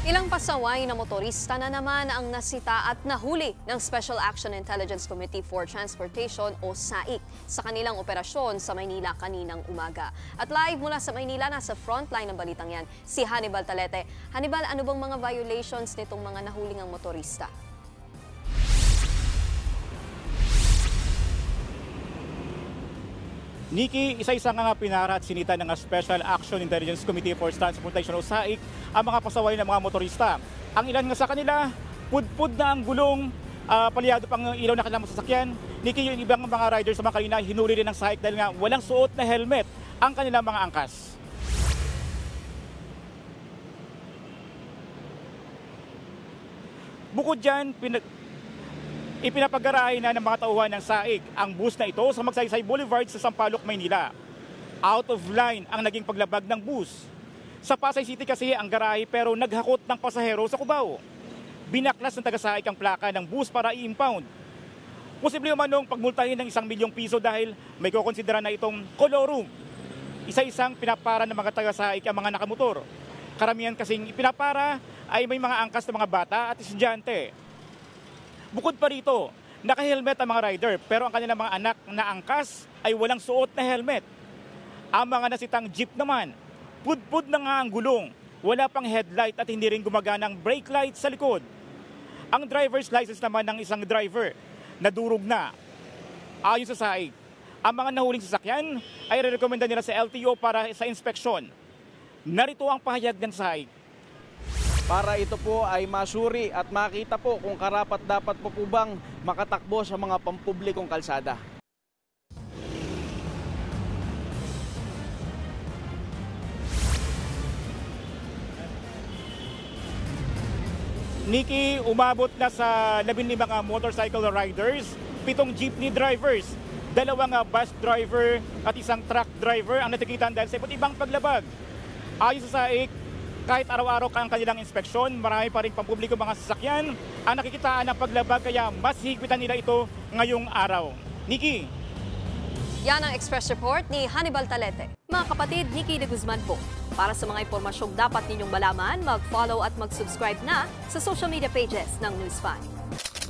Ilang pasaway na motorista na naman ang nasita at nahuli ng Special Action Intelligence Committee for Transportation o SAIC sa kanilang operasyon sa Maynila kaninang umaga. At live mula sa Maynila, nasa frontline ng balitang yan, si Hannibal Talete. Hannibal, ano bang mga violations nitong mga nahuling ang motorista? Nikki, isa-isa nga pinara at sinita ng Special Action Intelligence Committee for Transportation o SAIC ang mga pasaway ng mga motorista. Ang ilan nga sa kanila, pudpud na ang gulong, palyado pang ilaw na kanilang sasakyan. Nikki, yung ibang mga riders sa mga kanina, hinuli rin ng SAIC dahil nga walang suot na helmet ang kanilang mga angkas. Bukod dyan, ipinapagarahe na ng mga tauhan ng SAIC ang bus na ito sa Magsaysay Boulevard sa Sampaloc, Maynila. Out of line ang naging paglabag ng bus. Sa Pasay City kasi ang garahe pero naghakot ng pasahero sa Cubao. Binaklas ng taga-SAIC ang plaka ng bus para i-impound. Posible umanong pagmultahin ng 1 milyong piso dahil may kukonsidera na itong kolorum. Isa-isang pinapara ng mga taga-SAIC ang mga nakamotor. Karamihan kasing ipinapara ay may mga angkas ng mga bata at estudyante. Bukod pa rito, naka-helmet ang mga rider pero ang kanilang mga anak na angkas ay walang suot na helmet. Ang mga nasitang jeep naman, pudpud na nga ang gulong, wala pang headlight at hindi rin gumagana ang brake light sa likod. Ang driver's license naman ng isang driver, nadurog na. Ayon sa SAIC, ang mga nahuling sasakyan ay re-recommenda nila sa LTO para sa inspeksyon. Narito ang pahayag ng SAIC. Para ito po ay masuri at makita po kung karapat-dapat po bang makatakbo sa mga pampublikong kalsada. Nikki, umabot na sa 15 mga motorcycle riders, 7 jeepney drivers, 2 bus driver at 1 truck driver ang natikitan dahil sa iba't ibang paglabag. Ayon sa SAIC, kahit araw-araw ang kanilang inspeksyon, marami pa rin pampubliko mga sasakyan ang nakikitaan ng paglabag kaya mas higpitan nila ito ngayong araw. Nikki. Yan ang Express Report ni Hannibal Talete. Mga kapatid, Nikki de Guzman po. Para sa mga impormasyong dapat ninyong malaman, mag-follow at mag-subscribe na sa social media pages ng News 5.